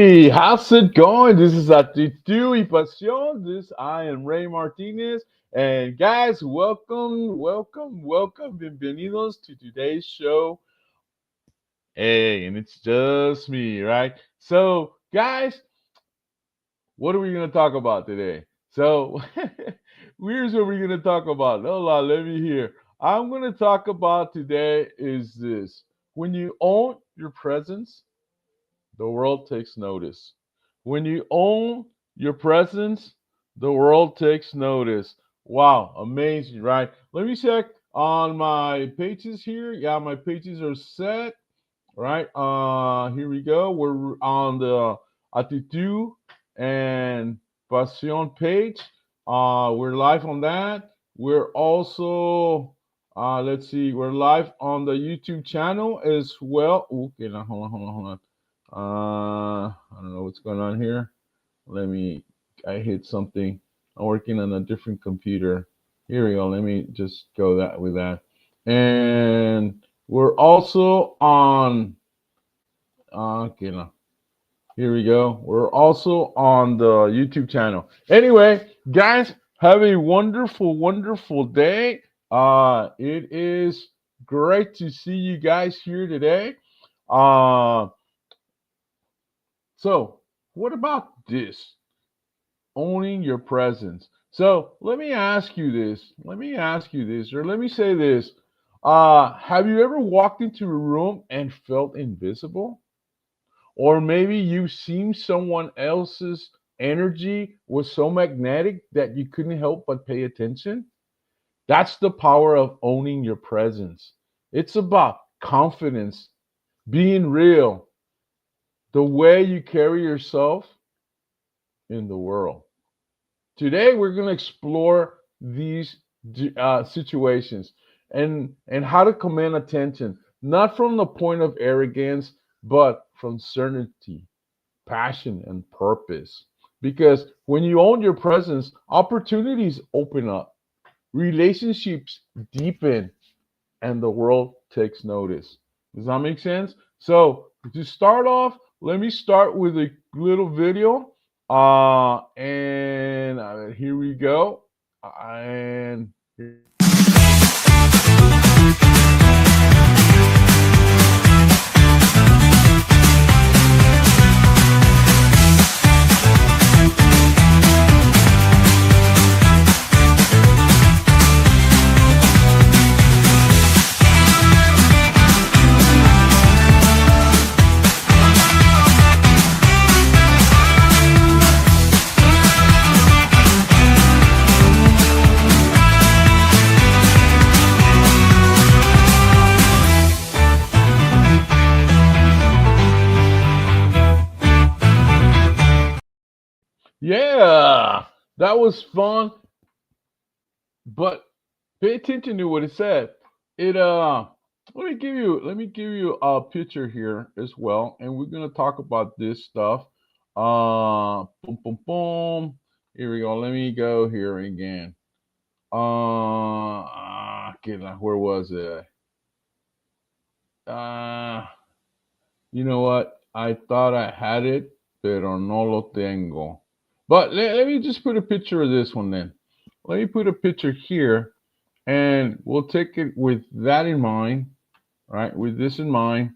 Hey, how's it going? This is Actitud y Pasión. I am Ray Martinez. And guys, welcome. Bienvenidos to today's show. Hey, and it's just me, right? So, guys, what are we going to talk about today? So, here's what we're going to talk about. Hold on, let me hear. I'm going to talk about today is this. When you own your presence, the world takes notice. When you own your presence, the world takes notice. Wow, amazing, right? Let me check on my pages here. Yeah, my pages are set, right? Here we go. We're on the Actitud and Pasión page. We're live on that. We're also let's see, we're live on the YouTube channel as well. Okay, now hold on. I don't know what's going on here. I hit something. I'm working on a different computer. Here we go. Let me just go that with that. And we're also on, okay, now, here we go. We're also on the YouTube channel. Anyway, guys, have a wonderful day. It is great to see you guys here today. Uh, So, what about this? Owning your presence. So, let me ask you this. Or let me say this. Have you ever walked into a room and felt invisible? Or maybe you've seen someone else's energy was so magnetic that you couldn't help but pay attention? That's the power of owning your presence. It's about confidence, being real, the way you carry yourself in the world. Today, we're going to explore these situations and how to command attention, not from the point of arrogance, but from certainty, passion, and purpose. Because when you own your presence, opportunities open up, relationships deepen, and the world takes notice. Does that make sense? So to start off, let me start with a little video. And here we go. And yeah, that was fun. But pay attention to what it said. It let me give you a picture here as well, and we're gonna talk about this stuff. Boom boom boom. Here we go. Let me go here again. Where was it? Uh you know what? I thought I had it, pero no lo tengo. But let me just put a picture of this one then. Let me put a picture here, and we'll take it with that in mind, right? With this in mind,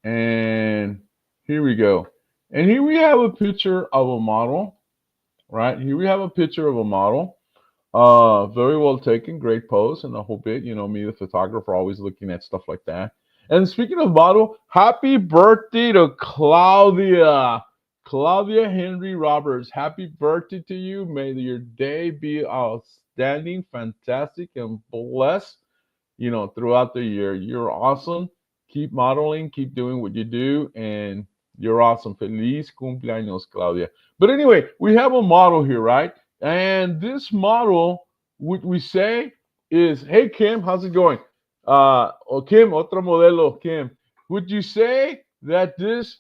and here we go. And here we have a picture of a model, right? Here we have a picture of a model. Very well taken, great pose, and the whole bit. You know, me, the photographer, always looking at stuff like that. And speaking of model, happy birthday to Claudia. Claudia Henry Roberts. Happy birthday to you. May your day be outstanding, fantastic, and blessed, throughout the year. You're awesome. Keep modeling, keep doing what you do, and you're awesome. Feliz cumpleaños, Claudia. But anyway, we have a model here, right? And this model, what we say is, hey, Kim, how's it going? Kim, otra modelo, Kim. Would you say that this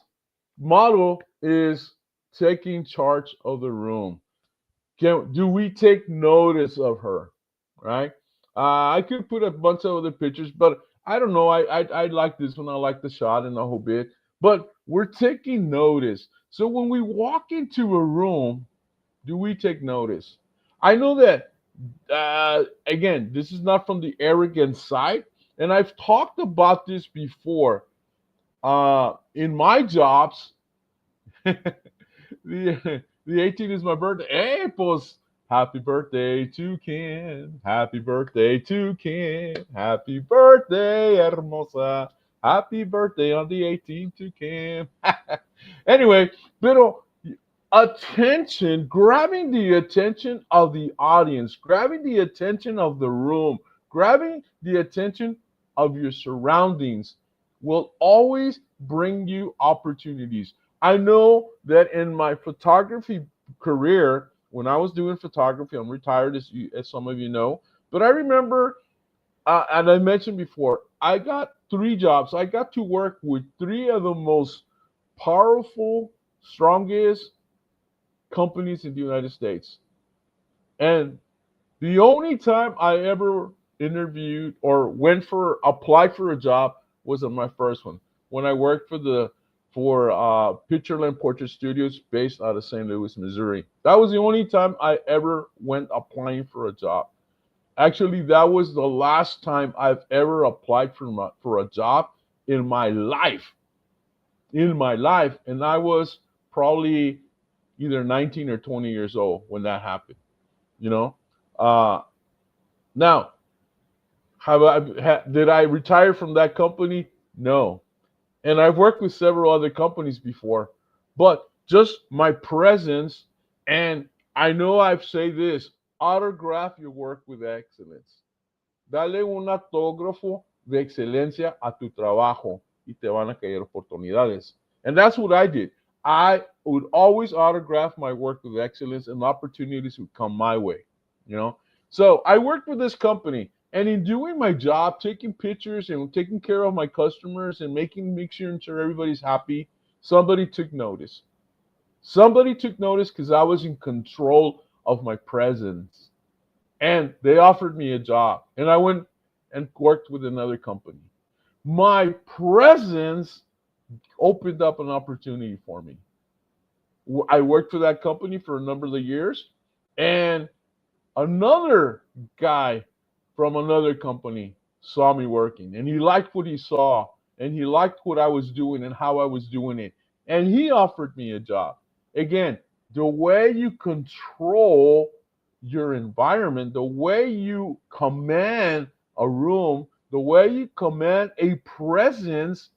model is taking charge of the room? Do we take notice of her, right? I could put a bunch of other pictures, but I don't know. I like this one. I like the shot and the whole bit. But We're taking notice. So when we walk into a room, do we take notice? I know that, again, this is not from the arrogant side, and I've talked about this before. In my jobs, the 18th is my birthday. Hey, pues, happy birthday to Ken. Happy birthday to Ken. Happy birthday, hermosa. Happy birthday on the 18th to Ken. Anyway, pero attention, grabbing the attention of the audience, grabbing the attention of the room, grabbing the attention of your surroundings will always bring you opportunities. I know that in my photography career, when I was doing photography, I'm retired, as some of you know, but I remember, and I mentioned before, I got 3 jobs. I got to work with 3 of the most powerful, strongest companies in the United States. And the only time I ever interviewed or applied for a job was on my first one when I worked for Pictureland Portrait Studios based out of St. Louis, Missouri. That was the only time I ever went applying for a job. Actually, that was the last time I've ever applied for a job in my life. In my life, and I was probably either 19 or 20 years old when that happened. You know, uh, now did I retire from that company? No, and I've worked with several other companies before, but just my presence, and I know I've said this: autograph your work with excellence. Dale un autógrafo de excelencia a tu trabajo y te van a caer oportunidades. And that's what I did. I would always autograph my work with excellence, and opportunities would come my way, you know. So I worked with this company, and in doing my job, taking pictures and taking care of my customers and making sure everybody's happy, somebody took notice. Somebody took notice because I was in control of my presence, and they offered me a job, and I went and worked with another company. My presence opened up an opportunity for me. I worked for that company for a number of years, and another guy from another company saw me working, and he liked what he saw, and he liked what I was doing and how I was doing it, and he offered me a job. Again, the way you control your environment, the way you command a room, the way you command a presence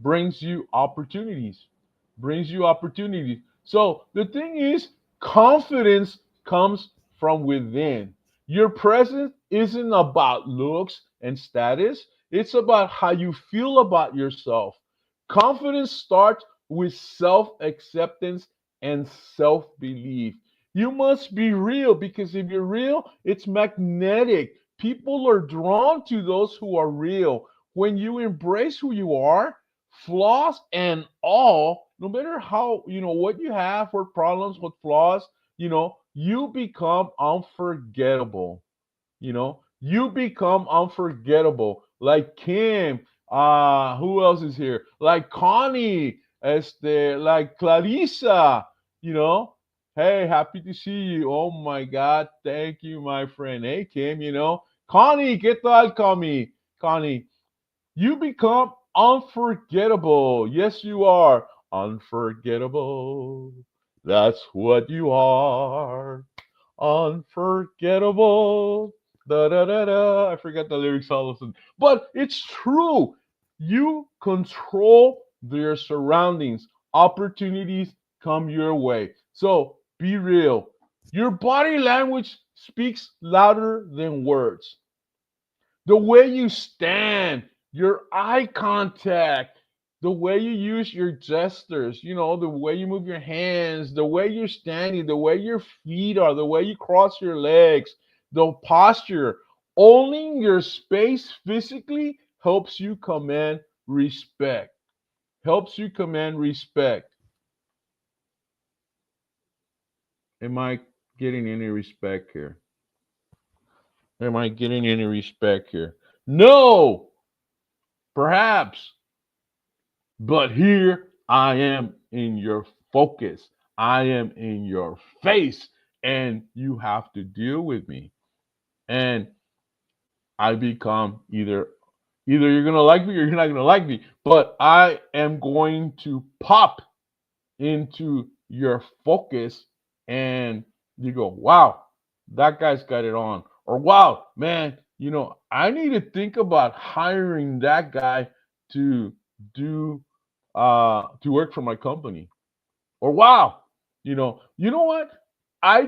brings you opportunities. Brings you opportunities. So the thing is, confidence comes from within. Your presence isn't about looks and status, it's about how you feel about yourself. Confidence starts with self acceptance and self belief. You must be real, because if you're real, it's magnetic. People are drawn to those who are real. When you embrace who you are, flaws and all, no matter how, what you have, what problems, what flaws, you become unforgettable. You become unforgettable. Like Kim, who else is here? Like Connie, like Clarissa, you know. Hey, happy to see you. Oh my God, thank you, my friend. Hey, Kim, Connie, ¿qué tal, Connie? Connie, you become unforgettable. Yes, you are unforgettable. That's what you are. Unforgettable. Da da da da. I forgot the lyrics all of a sudden. But it's true. You control your surroundings. Opportunities come your way. So be real. Your body language speaks louder than words. The way you stand, your eye contact, the way you use your gestures, the way you move your hands, the way you're standing, the way your feet are, the way you cross your legs, the posture, owning your space physically helps you command respect. Helps you command respect. Am I getting any respect here? Am I getting any respect here? No! Perhaps. But here I am in your focus. I am in your face, and you have to deal with me. And I become either you're gonna like me or you're not gonna like me. But I am going to pop into your focus, and you go, wow, that guy's got it on. Or wow, man, I need to think about hiring that guy to do to work for my company. Or wow, you know what? I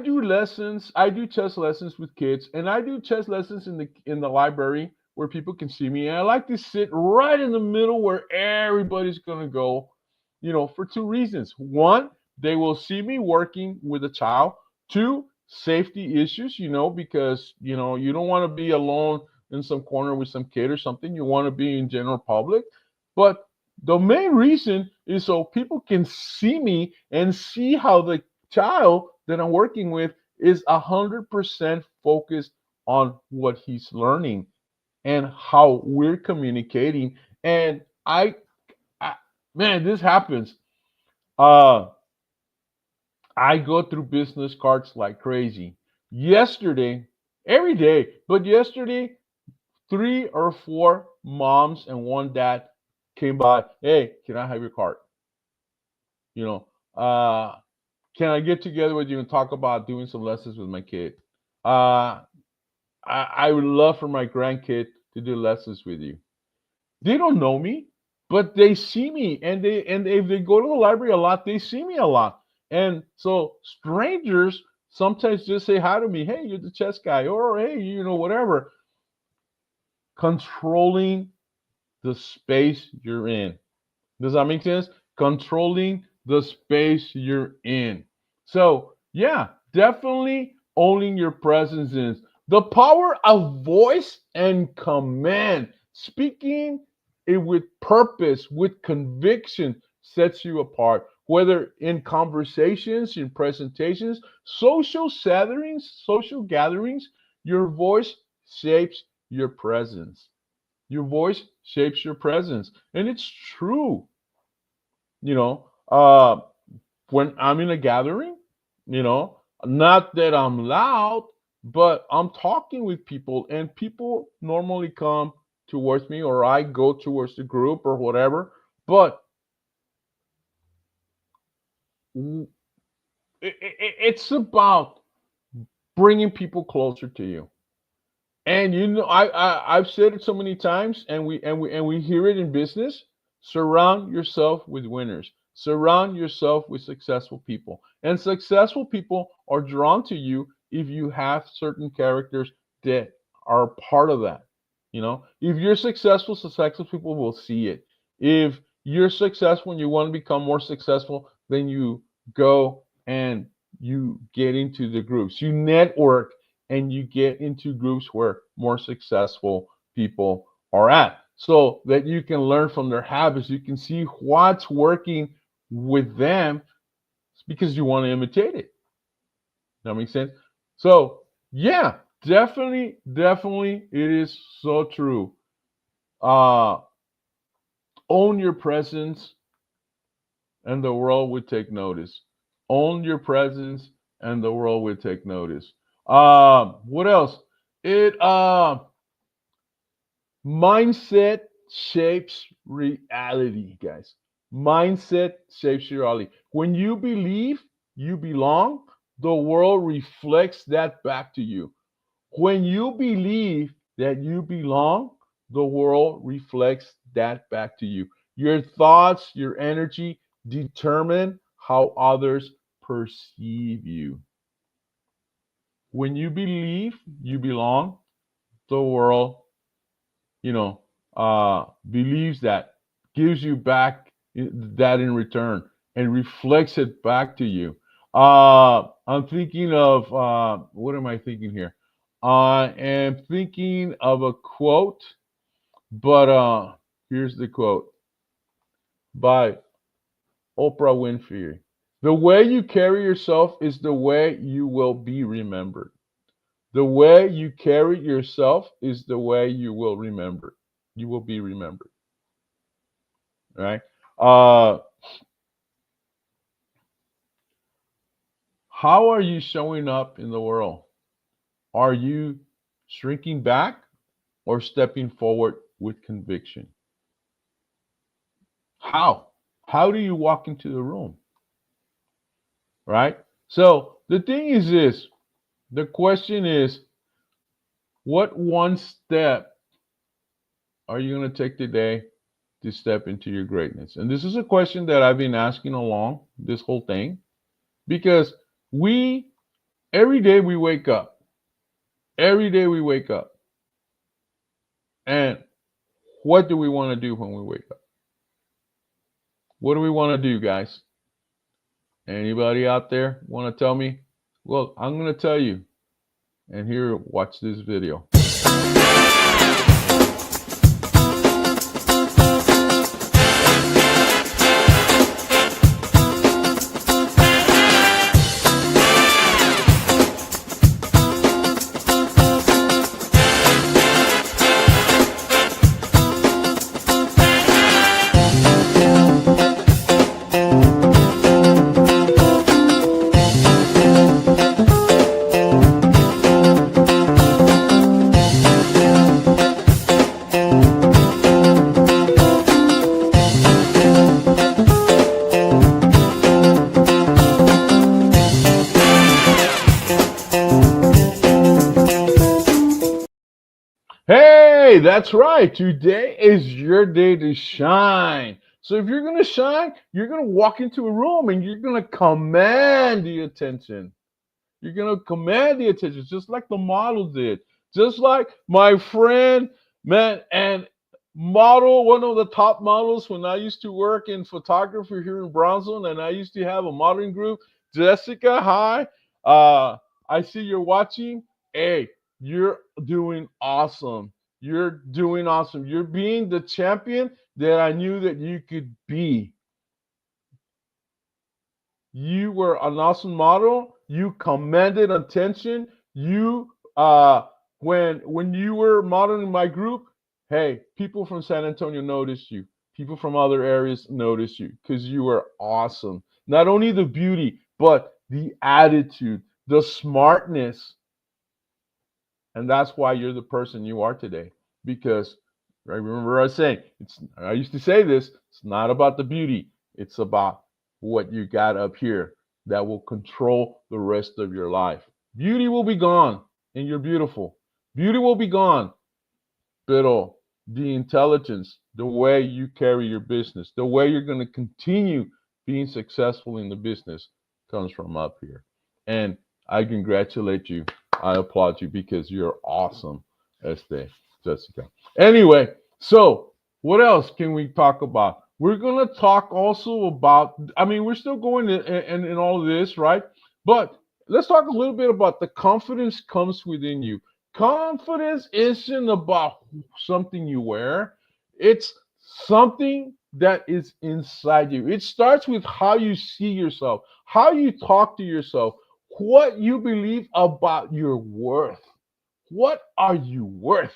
do chess lessons with kids, and I do chess lessons in the library where people can see me. And I like to sit right in the middle where everybody's gonna go, for two reasons. One, they will see me working with a child. Two, safety issues, because you don't want to be alone in some corner with some kid or something. You want to be in general public. But the main reason is so people can see me and see how the child that I'm working with is 100% focused on what he's learning and how we're communicating. And I man, this happens. Uh, I go through business cards like crazy. Yesterday, every day, but yesterday, three or four moms and one dad came by. Hey, can I have your card? You know, can I get together with you and talk about doing some lessons with my kid? Uh, I would love for my grandkid to do lessons with you. They don't know me, but they see me, and if they go to the library a lot, they see me a lot. And so strangers sometimes just say hi to me. Hey, you're the chess guy, or hey, whatever. Controlling the space you're in. Does that make sense? Controlling the space you're in. So, yeah, definitely owning your presence is the power of voice and command. Speaking it with purpose, with conviction, sets you apart. Whether in conversations, in presentations, social gatherings, your voice shapes your presence. Your voice shapes your presence. And it's true. You know, uh, when I'm in a gathering, not that I'm loud, but I'm talking with people, and people normally come towards me, or I go towards the group or whatever. But it's about bringing people closer to you. And I've said it so many times, and we hear it in business. Surround yourself with winners. Surround yourself with successful people. And successful people are drawn to you if you have certain characters that are part of that. If you're successful people will see it. If you're successful and you want to become more successful, then you go and you get into the groups. You network and you get into groups where more successful people are at, so that you can learn from their habits. You can see what's working with them because you want to imitate it. That makes sense. So yeah, definitely it is so true. uh Own your presence and the world would take notice. Own your presence and the world would take notice. What else? It Mindset shapes reality, guys. Mindset shapes your reality. When you believe you belong, the world reflects that back to you. When you believe that you belong, the world reflects that back to you. Your thoughts, your energy determine how others perceive you. When you believe you belong, the world you know, believes that, gives you back that in return, and reflects it back to you. I'm thinking of what am I thinking here? I am thinking of a quote, but here's the quote by Oprah Winfrey. The way you carry yourself is the way you will be remembered. The way you carry yourself is the way you will be remembered. Right? Uh, how are you showing up in the world? Are you shrinking back or stepping forward with conviction? How? How do you walk into the room? Right? So the thing is this, the question is, what one step are you going to take today to step into your greatness? And this is a question that I've been asking along this whole thing because we, every day we wake up, every day we wake up. And what do we want to do when we wake up? What do we want to do, guys? Anybody out there want to tell me? Well, I'm going to tell you. And here, watch this video. Hey, that's right. Today is your day to shine. So if you're going to shine, you're going to walk into a room and you're going to command the attention. You're going to command the attention just like the model did. Just like my friend, man, and model, one of the top models when I used to work in photography here in Brownsville, and I used to have a modeling group. Jessica, hi. I see you're watching. Hey, you're doing awesome. You're doing awesome. You're being the champion that I knew that you could be. You were an awesome model. You commanded attention. You when you were modeling my group, hey, people from San Antonio noticed you. People from other areas noticed you because you were awesome. Not only the beauty, but the attitude, the smartness. And that's why you're the person you are today. Because I remember I was saying, I used to say this, it's not about the beauty, it's about what you got up here that will control the rest of your life. Beauty will be gone, and you're beautiful. Beauty will be gone, pero the intelligence, the way you carry your business, the way you're going to continue being successful in the business comes from up here. And I congratulate you. I applaud you because you're awesome, Este, Jessica. Anyway, so what else can we talk about? We're going to talk also about, I mean, we're still going in all of this, right? But let's talk a little bit about the confidence comes within you. Confidence isn't about something you wear, it's something that is inside you. It starts with how you see yourself, how you talk to yourself, what you believe about your worth. What are you worth?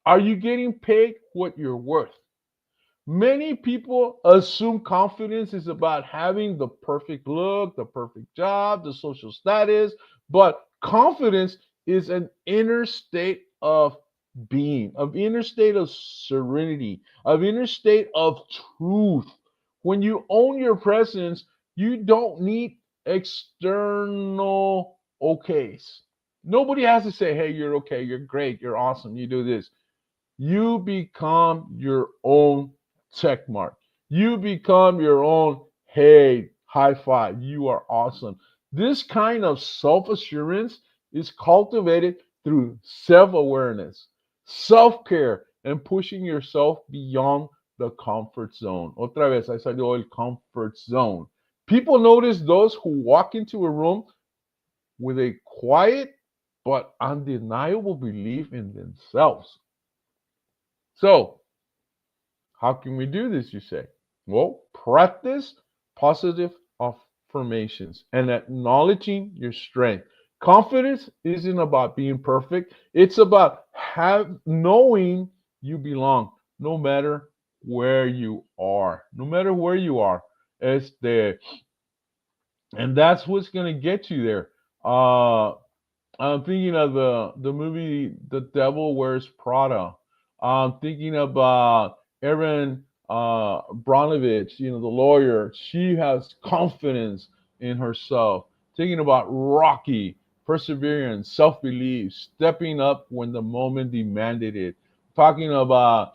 Are you getting paid what you're worth? Many people assume confidence is about having the perfect look, the perfect job, the social status, but confidence is an inner state of being, of inner state of serenity, of inner state of truth. When you own your presence, you don't need external okays. Nobody has to say, hey, you're okay, you're great, you're awesome, you do this. You become your own check mark. You become your own, hey, high five. You are awesome. This kind of self assurance is cultivated through self awareness, self care, and pushing yourself beyond the comfort zone. Otra vez, I salió el comfort zone. People notice those who walk into a room with a quiet but undeniable belief in themselves. So, how can we do this, you say? Well, practice positive affirmations and acknowledging your strength. Confidence isn't about being perfect, it's about knowing you belong no matter where you are. No matter where you are. Este, and that's what's gonna get you there. I'm thinking of the movie The Devil Wears Prada. I'm thinking about Erin Bronovich, the lawyer. She has confidence in herself. Thinking about Rocky, perseverance, self-belief, stepping up when the moment demanded it. Talking about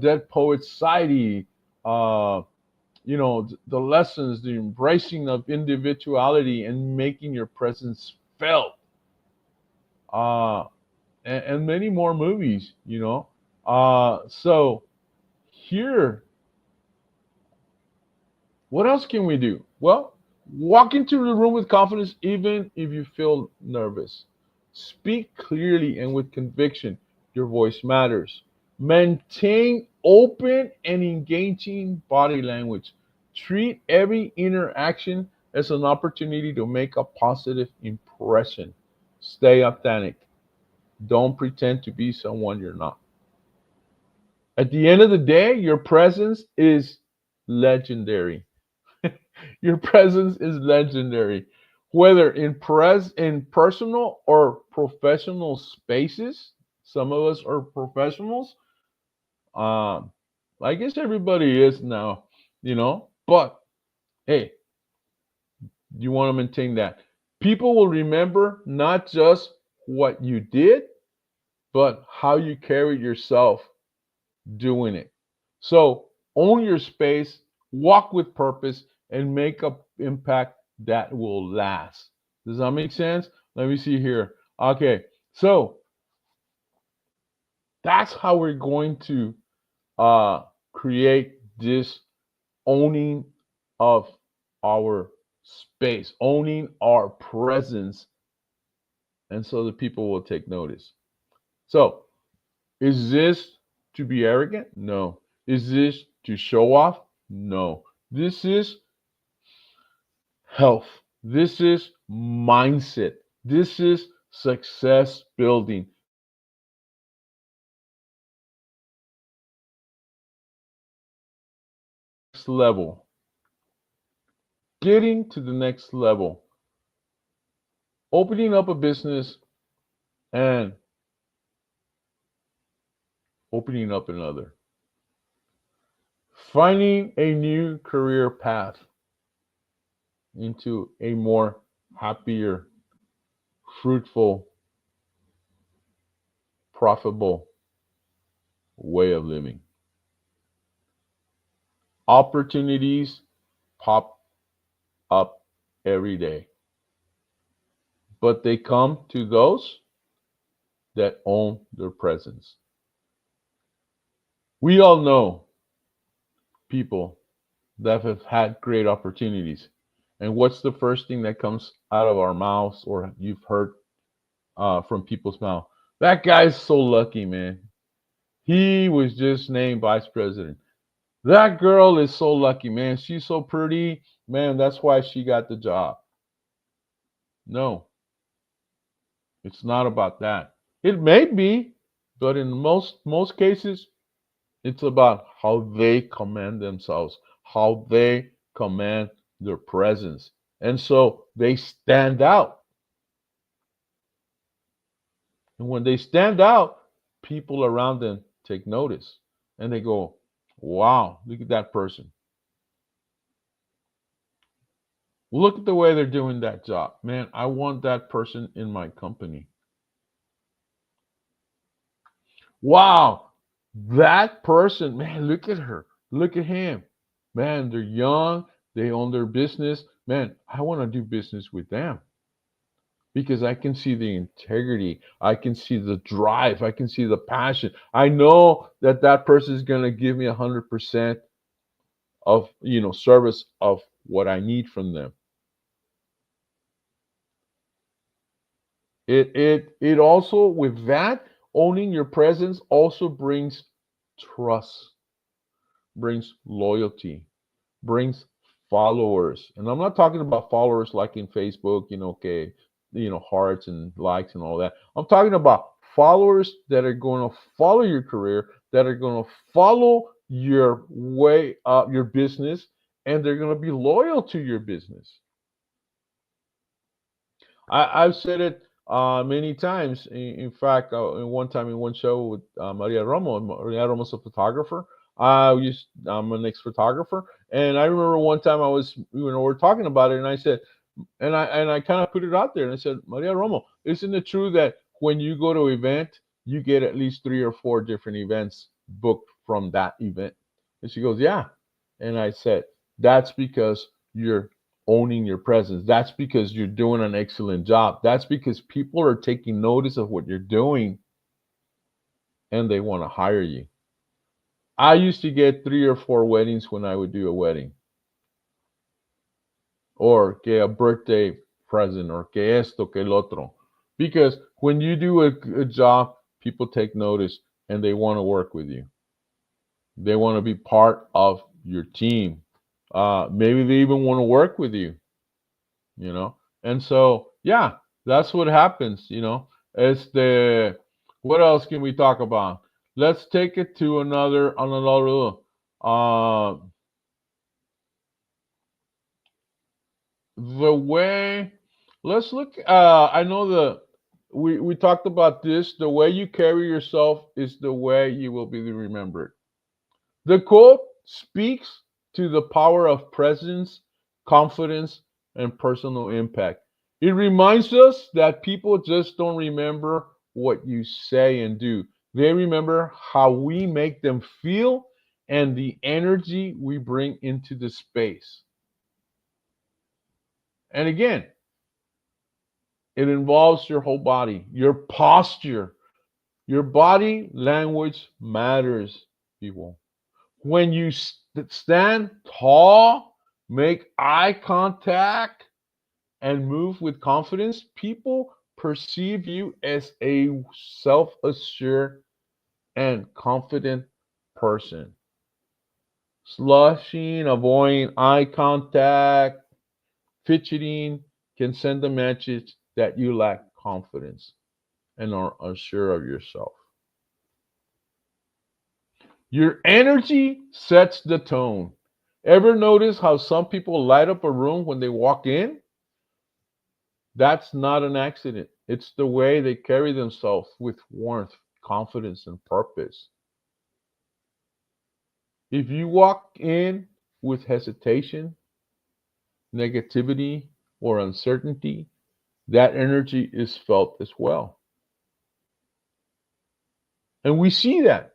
Dead Poet Society, uh, the lessons, the embracing of individuality and making your presence felt, uh, and many more movies. So here, what else can we do? Well, walk into the room with confidence, even if you feel nervous. Speak clearly and with conviction. Your voice matters. Maintain open and engaging body language. Treat every interaction as an opportunity to make a positive impression. Stay authentic. Don't pretend to be someone you're not. At the end of the day, your presence is legendary. Your presence is legendary. Whether in personal or professional spaces, some of us are professionals. Um, I guess everybody is now. But hey, you want to maintain that. People will remember not just what you did, but how you carried yourself doing it. So own your space, walk with purpose, and make an impact that will last. Does that make sense? Let me see here. Okay, so that's how we're going to uh, create this owning of our space, owning our presence, and so the people will take notice. So, is this to be arrogant? No. Is this to show off? No. This is health. This is mindset. This is success building. Next level. Getting to the next level. Opening up a business and opening up another. Finding a new career path into a more happier, fruitful, profitable way of living. Opportunities pop up every day, but they come to those that own their presence. We all know people that have had great opportunities. And what's the first thing that comes out of our mouths or you've heard from people's mouth? That guy's so lucky, man. He was just named vice president. That girl is so lucky, man. She's so pretty. Man, that's why she got the job. No, it's not about that. It may be, but in most cases, it's about how they command themselves, how they command their presence. And so they stand out. And when they stand out, people around them take notice and they go, wow, look at that person. Look at the way they're doing that job. Man, I want that person in my company. Wow, that person, man, look at her. Look at him. Man, they're young. They own their business. Man, I want to do business with them because I can see the integrity. I can see the drive. I can see the passion. I know that that person is going to give me 100% of, service of what I need from them. It also, with that, owning your presence also brings trust, brings loyalty, brings followers. And I'm not talking about followers like in Facebook, okay, hearts and likes and all that. I'm talking about followers that are going to follow your career, that are going to follow your way up your business, and they're going to be loyal to your business. I've said it many times. In fact, in one time in one show with Maria Romo. Maria Romo's a photographer. I'm an ex-photographer, and I remember one time we're talking about it, and I said, and I kind of put it out there, and I said, Maria Romo, isn't it true that when you go to an event, you get at least 3 or 4 different events booked from that event? And she goes, yeah. And I said, that's because you're owning your presence. That's because you're doing an excellent job. That's because people are taking notice of what you're doing and they want to hire you. I used to get 3 or 4 weddings when I would do a wedding, or que a birthday present, or que esto, que el otro. Because when you do a good job, people take notice and they want to work with you. They want to be part of your team. Maybe they even want to work with you, you know. And so, yeah, that's what happens, you know. It's the what else can we talk about? Let's take it to another the way. Let's look. I know we talked about this. The way you carry yourself is the way you will be remembered. The quote speaks to the power of presence, confidence, and personal impact. It reminds us that people just don't remember what you say and do, they remember how we make them feel and the energy we bring into the space. And again, it involves your whole body, your posture, your body language matters, people. When you stand tall, make eye contact, and move with confidence, people perceive you as a self assured and confident person. Slushing, avoiding eye contact, fidgeting can send a message that you lack confidence and are unsure of yourself. Your energy sets the tone. Ever notice how some people light up a room when they walk in? That's not an accident. It's the way they carry themselves with warmth, confidence, and purpose. If you walk in with hesitation, negativity, or uncertainty, that energy is felt as well. And we see that.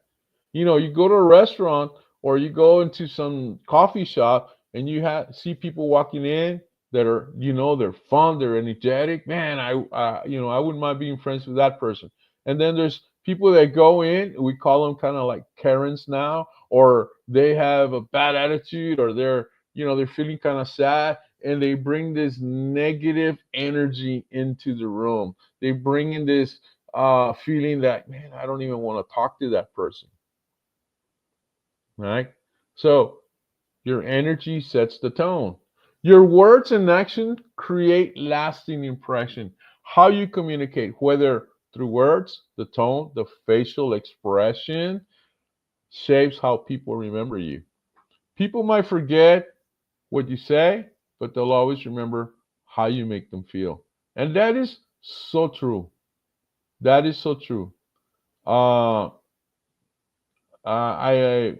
You know, you go to a restaurant or you go into some coffee shop and see people walking in that are, they're fun, they're energetic. Man, I wouldn't mind being friends with that person. And then there's people that go in, we call them kind of like Karens now, or they have a bad attitude, or they're feeling kind of sad, and they bring this negative energy into the room. They bring in this feeling that, man, I don't even want to talk to that person, right? So your energy sets the tone. Your words and action create lasting impression. How you communicate, whether through words, the tone, the facial expression, shapes how people remember you. People might forget what you say, but they'll always remember how you make them feel. And that is so true. That is so true. Uh, I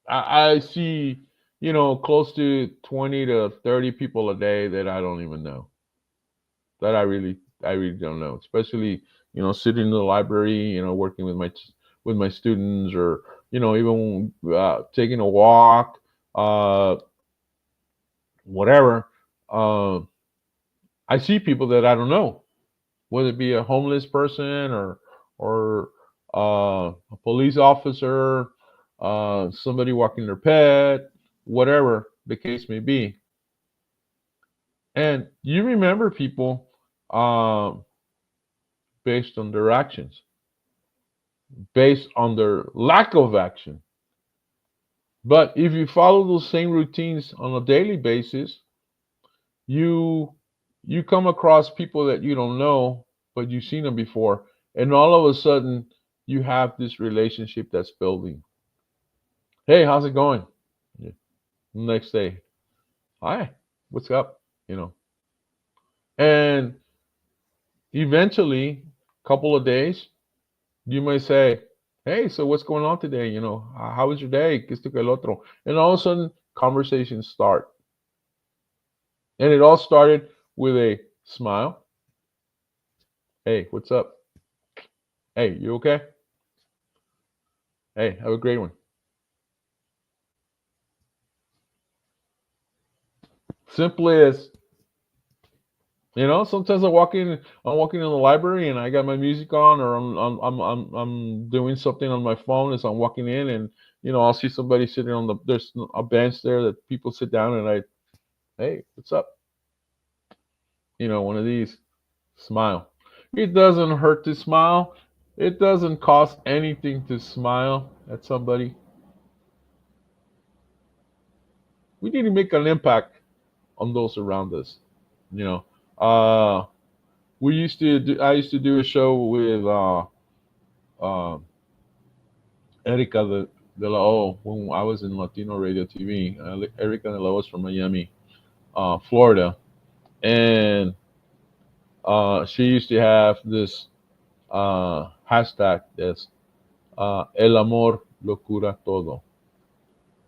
I see, close to 20 to 30 people a day that I don't even know. That I really don't know. Especially, sitting in the library, working with my students, or even taking a walk, uh, whatever. Uh, I see people that I don't know, whether it be a homeless person, or a police officer, somebody walking their pet, whatever the case may be. And you remember people um, based on their actions, based on their lack of action. But if you follow those same routines on a daily basis, you you come across people that you don't know, but you've seen them before, and all of a sudden you have this relationship that's building. Hey, how's it going? Yeah. Next day, hi, what's up? You know, and eventually, couple of days, you may say, hey, so what's going on today? How was your day? Que esto que el otro. And all of a sudden, conversations start. And it all started with a smile. Hey, what's up? Hey, you okay? Hey, have a great one. Simply as, sometimes I'm walking in the library and I got my music on, or I'm doing something on my phone as I'm walking in, and I'll see somebody sitting there's a bench there that people sit down, and hey, what's up? One of these, smile. It doesn't hurt to smile. It doesn't cost anything to smile at somebody. We need to make an impact on those around us. You know, uh, I used to do a show with uh, Erica de la O when I was in Latino Radio TV. Erica de la O is from Miami, Florida, and she used to have this hashtag that's El amor lo cura todo.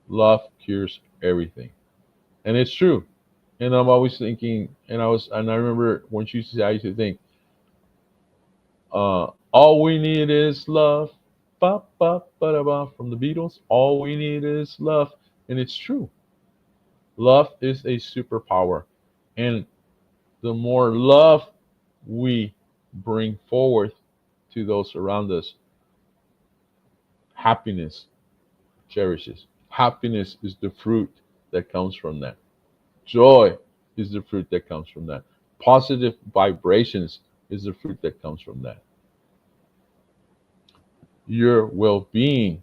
Love cures everything, and it's true. And I'm always thinking, and I remember when she used to say, I used to think, all we need is love. Ba, ba, ba, da, ba, from the Beatles. All we need is love. And it's true. Love is a superpower. And the more love we bring forward to those around us, happiness cherishes. Happiness is the fruit that comes from that. Joy is the fruit that comes from that. Positive vibrations is the fruit that comes from that. Your well being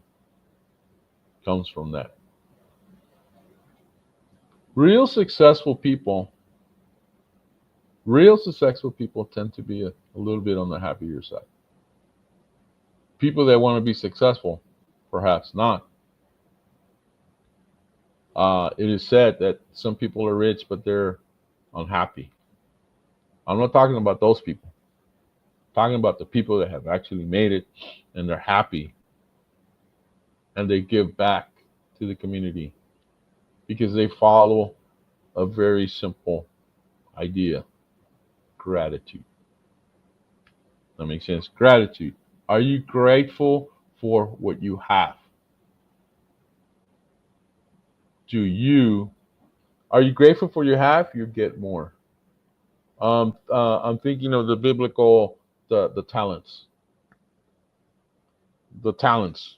comes from that. Real successful people, real successful people tend to be a little bit on the happier side. People that want to be successful, perhaps not. It is said that some people are rich, but they're unhappy. I'm not talking about those people. I'm talking about the people that have actually made it and they're happy and they give back to the community because they follow a very simple idea: gratitude. That makes sense. Gratitude. Are you grateful for what you have? Do you Are you grateful for you have? You get more. I'm thinking of the biblical, the talents. The talents.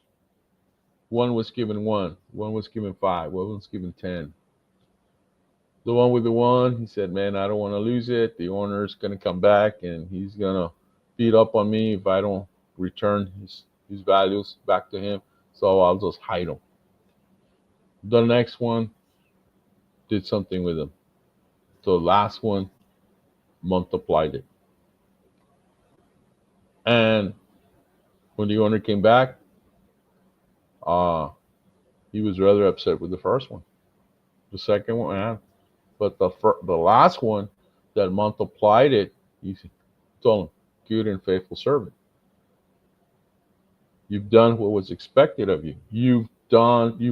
One was given one. One was given five. One was given 10. The one with the one, he said, "Man, I don't want to lose it. The owner's gonna come back and he's gonna beat up on me if I don't return his values back to him. So I'll just hide them." The next one did something with him. The last one multiplied it. And when the owner came back, uh, he was rather upset with the first one. The second one, but the last one that multiplied it, he told him, "Good and faithful servant. You've done what was expected of you. You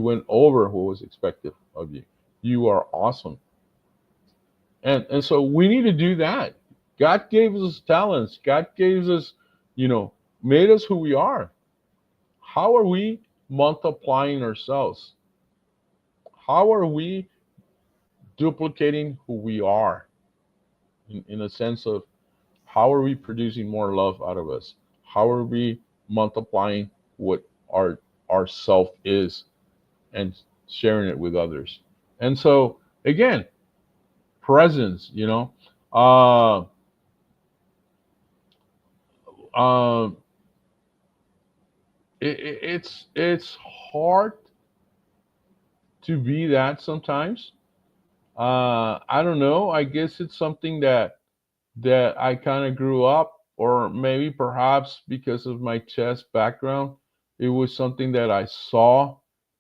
went over what was expected of you. You are awesome." And so we need to do that. God gave us talents. God gave us, you know, made us who we are. How are we multiplying ourselves? How are we duplicating who we are in a sense of how are we producing more love out of us? How are we multiplying what our self is and sharing it with others? And so again, presence, uh, um, it's hard to be that sometimes. I don't know. I guess it's something that I kind of grew up, or maybe perhaps because of my chess background, it was something that I saw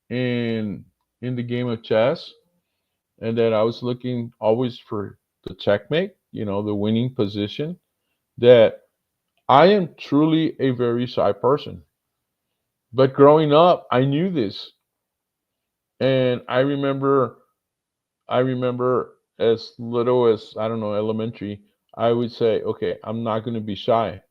in the game of chess, and that I was looking always for the checkmate, the winning position, that I am truly a very shy person. But growing up, I knew this. And I remember as little as, I don't know, elementary, I would say, okay, I'm not going to be shy.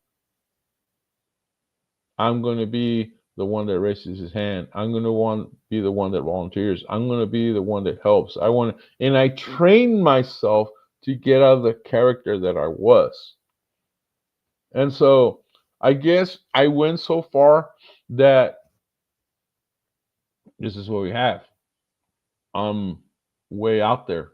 I'm going to be the one that raises his hand. I'm going to be the one that volunteers. I'm going to be the one that helps. And I trained myself to get out of the character that I was. And so I guess I went so far that this is what we have. I'm way out there.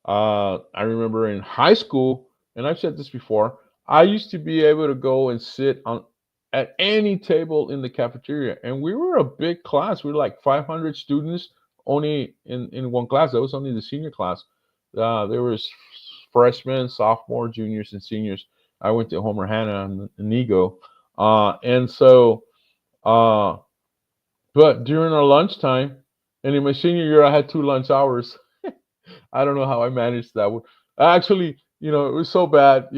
I remember in high school, and I've said this before, I used to be able to go and sit on at any table in the cafeteria, and we were a big class. We were like 500 students only in one class. That was only the senior class. There was freshmen, sophomore, juniors, and seniors. I went to Homer Hanna and Nego, and so. Uh, but during our lunchtime, and in my senior year, I had 2 lunch hours. I don't know how I managed that one. Actually, it was so bad.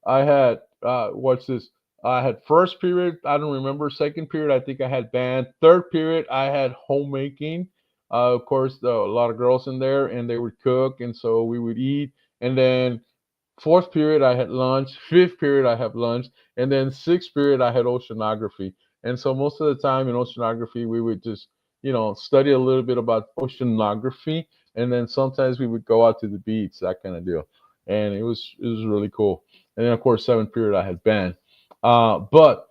I had what's this? I had first period. I don't remember. Second period, I think I had band. Third period, I had homemaking. Of course, a lot of girls in there, and they would cook, and so we would eat. And then fourth period, I had lunch. Fifth period, I have lunch, and then sixth period, I had oceanography. And so most of the time in oceanography, we would just study a little bit about oceanography, and then sometimes we would go out to the beach, that kind of deal. And it was really cool. And then of course seventh period, I had band. But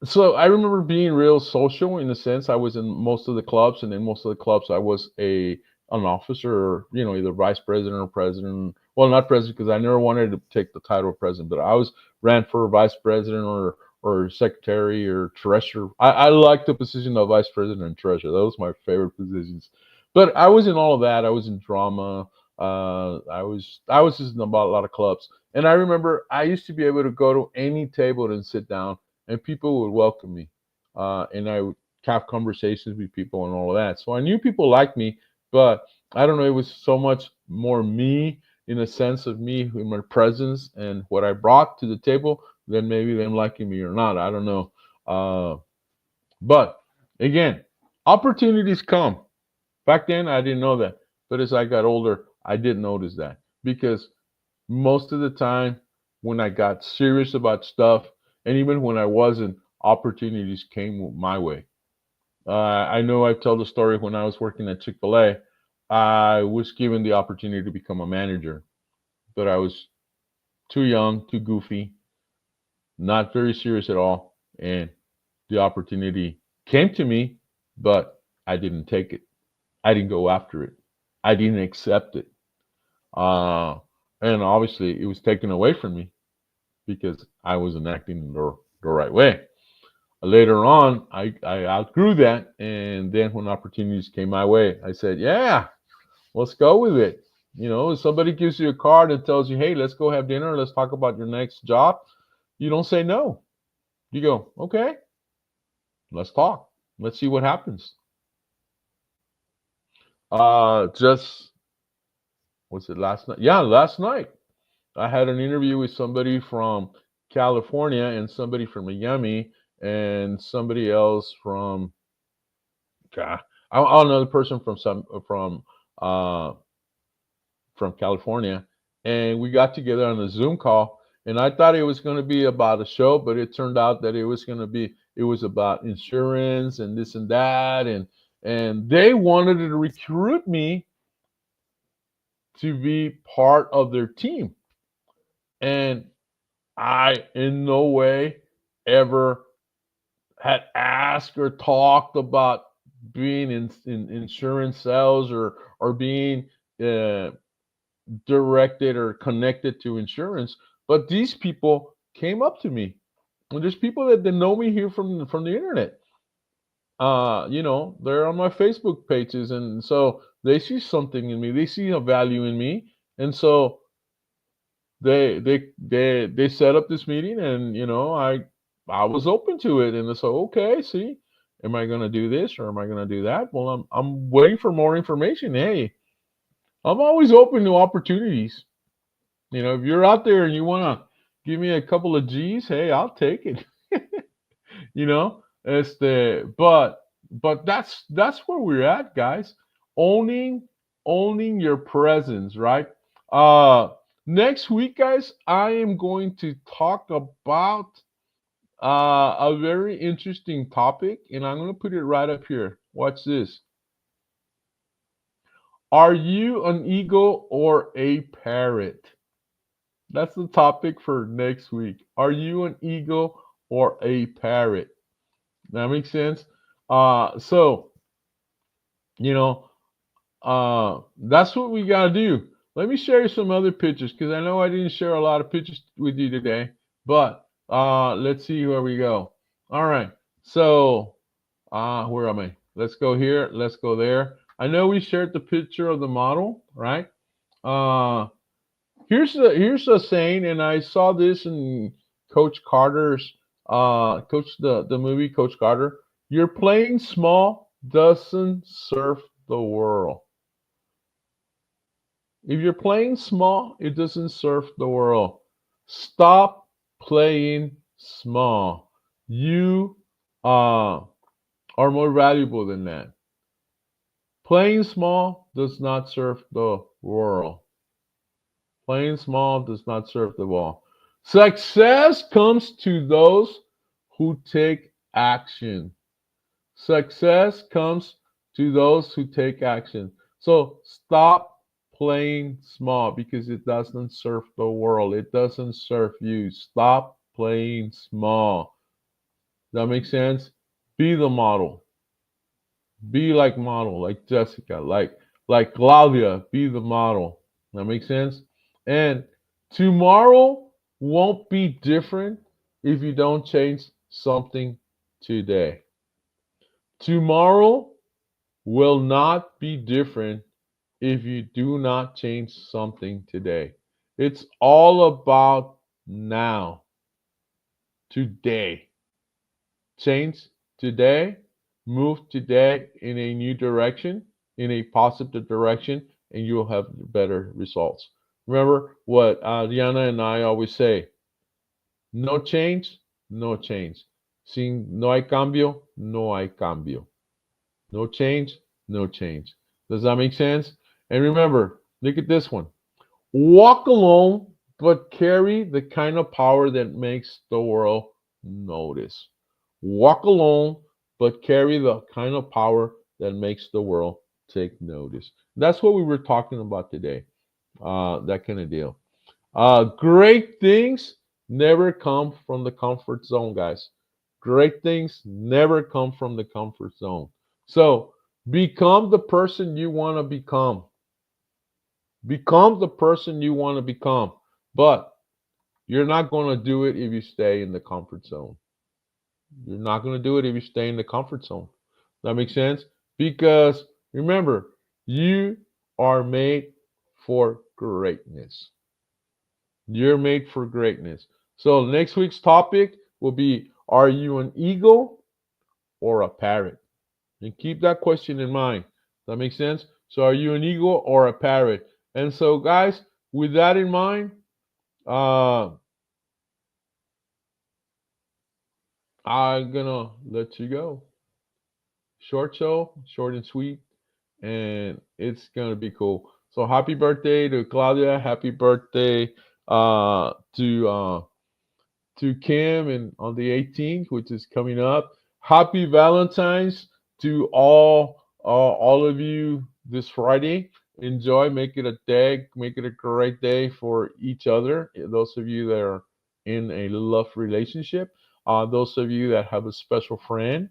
so I remember being real social in a sense. I was in most of the clubs, and in most of the clubs, I was an officer, or either vice president or president. Well, not president because I never wanted to take the title of president, but I was ran for vice president or secretary or treasurer. I liked the position of vice president and treasurer. That was my favorite positions. But I was in all of that. I was in drama. I was just in about a lot of clubs. And I remember I used to be able to go to any table and sit down, and people would welcome me, and I would have conversations with people and all of that. So I knew people liked me, but I don't know. It was so much more me, in a sense of me in my presence and what I brought to the table than maybe them liking me or not. I don't know. But again, opportunities come. Back then, I didn't know that, but as I got older, I did notice that, because most of the time when I got serious about stuff, and even when I wasn't, opportunities came my way. I know I tell the story when I was working at Chick-fil-A. I was given the opportunity to become a manager, but I was too young, too goofy, not very serious at all. And the opportunity came to me, but I didn't take it. I didn't go after it. I didn't accept it. Uh, and obviously, it was taken away from me because I wasn't acting the right way. Later on, I outgrew that, and then when opportunities came my way, I said, "Yeah, let's go with it." If somebody gives you a card and tells you, "Hey, let's go have dinner. Let's talk about your next job," you don't say no. You go, "Okay, let's talk. Let's see what happens." Just was it last night? Yeah, last night I had an interview with somebody from California and somebody from Miami and somebody else from, God, another person uh from California, and we got together on a Zoom call. And I thought it was going to be about a show, but it turned out that it was about insurance and this and that, and they wanted to recruit me to be part of their team, and I in no way ever had asked or talked about being in insurance sales, or being uh, directed or connected to insurance. But these people came up to me, and there's people that they know me here from the internet. They're on my Facebook pages, and so they see something in me. They see a value in me, and so they set up this meeting, and I was open to it, and so okay, see, Am I gonna do this or am I gonna do that? Well, I'm waiting for more information. Hey, I'm always open to opportunities. If you're out there and you wanna give me a couple of G's, hey, I'll take it. But that's where we're at, guys. Owning owning your presence, right? Uh Next week, guys, I am going to talk about a very interesting topic, and I'm going to put it right up here. Watch this. Are you an eagle or a parrot? That's the topic for next week. Are you an eagle or a parrot? That makes sense. So you know, that's what we gotta do. Let me share you some other pictures because I know I didn't share a lot of pictures with you today. But let's see where we go. All right. So where am I? Let's go here. Let's go there. I know we shared the picture of the model, right? Uh, here's a saying, and I saw this in Coach Carter's Coach the movie Coach Carter. You're playing small doesn't serve the world. If you're playing small, it doesn't serve the world. Stop playing small. You are more valuable than that. Playing small does not serve the world. Playing small does not serve the world. Success comes to those who take action. Success comes to those who take action. So stop playing small because it doesn't serve the world. It doesn't serve you. Stop playing small. That makes sense? Be the model. Be like model, like Jessica, like Claudia. Be the model. That makes sense? And tomorrow won't be different if you don't change something today. Tomorrow will not be different if you do not change something today. It's all about now, today. Change today, move today in a new direction, in a positive direction, and you'll have better results. Remember what Diana and I always say: no change, no change. Sin no hay cambio, no hay cambio. No change, no change. Does that make sense? And remember, look at this one. Walk alone, but carry the kind of power that makes the world notice. Walk alone, but carry the kind of power that makes the world take notice. That's what we were talking about today. That kind of deal. Great things never come from the comfort zone, guys. Great things never come from the comfort zone. So become the person you want to become. Become the person you want to become. But you're not going to do it if you stay in the comfort zone. You're not going to do it if you stay in the comfort zone. That makes sense? Because remember, you are made for greatness. You're made for greatness. So next week's topic will be: are you an eagle or a parrot? And keep that question in mind. That makes sense? So are you an eagle or a parrot? And so guys, with that in mind, uh I'm gonna let you go. Short show, short and sweet, and it's gonna be cool. So happy birthday to Claudia, happy birthday to Kim and on the 18th, which is coming up. Happy Valentine's to all of you this Friday. Enjoy, make it a day, make it a great day for each other. Those of you that are in a love relationship, those of you that have a special friend,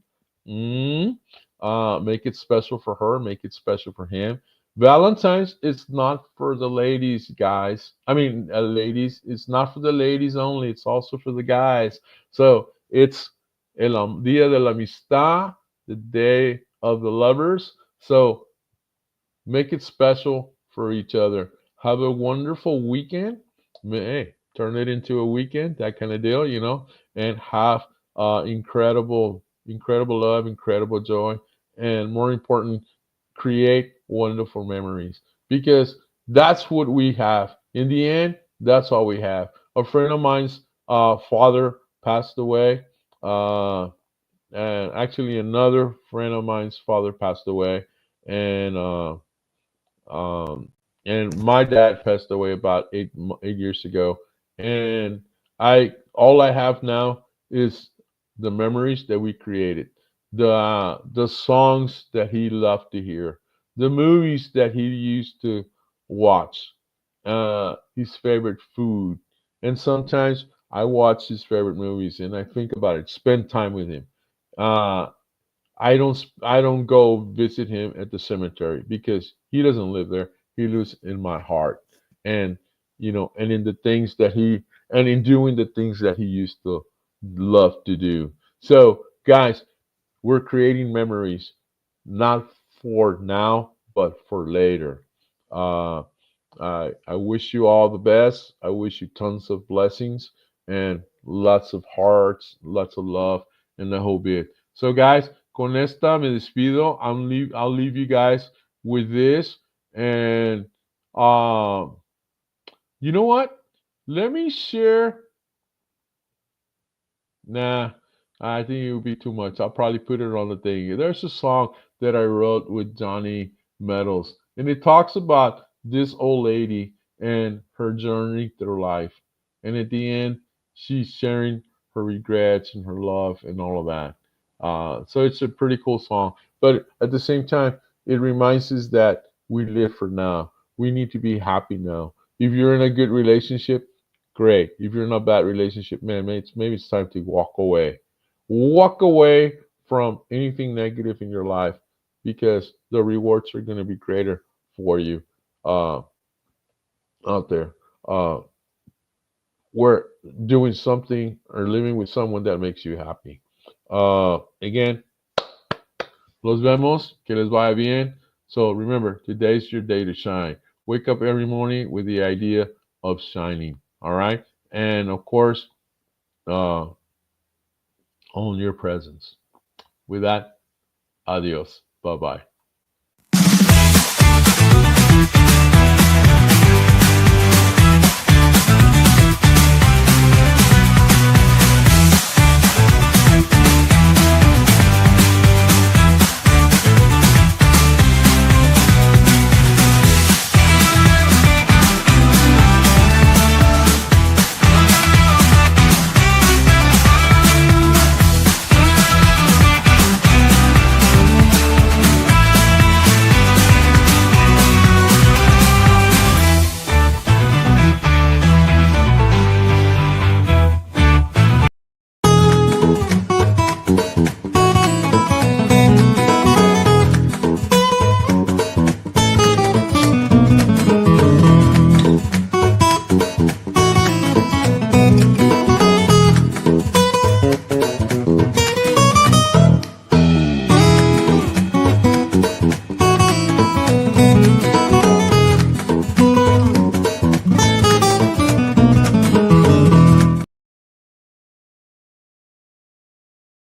mm, make it special for her, make it special for him. Valentine's is not for the ladies, guys. I mean, ladies, it's not for the ladies only, it's also for the guys. So it's Dia de la Amistad, the day of the lovers. So make it special for each other. Have a wonderful weekend. Hey, turn it into a weekend, that kind of deal, and have incredible incredible love, incredible joy, and more important, create wonderful memories because that's what we have. In the end, that's all we have. A friend of mine's father passed away, uh, and actually another friend of mine's father passed away, and um, and my dad passed away about 8 years ago, and I all I have now is the memories that we created, the songs that he loved to hear, the movies that he used to watch, his favorite food, and sometimes I watch his favorite movies and I think about it, spend time with him. Uh, I don't go visit him at the cemetery because he doesn't live there. He lives in my heart. And and in the things that he and in doing the things that he used to love to do. So, guys, we're creating memories not for now, but for later. Uh, I wish you all the best. I wish you tons of blessings and lots of hearts, lots of love, and the whole bit. So, guys, con esta me despido. I'll leave you guys with this. And um, you know what? Let me share. Nah, I think it would be too much. I'll probably put it on the thing. There's a song that I wrote with Johnny Meadows, and it talks about this old lady and her journey through life. And at the end, she's sharing her regrets and her love and all of that. So it's a pretty cool song. But at the same time, it reminds us that we live for now. We need to be happy now. If you're in a good relationship, great. If you're in a bad relationship, man, maybe it's time to walk away. Walk away from anything negative in your life because the rewards are going to be greater for you uh, out there. Uh, we're doing something or living with someone that makes you happy. Again, los vemos. Que les vaya bien. So remember, today's your day to shine. Wake up every morning with the idea of shining. All right. And of course, uh, own your presence. With that, adios. Bye bye.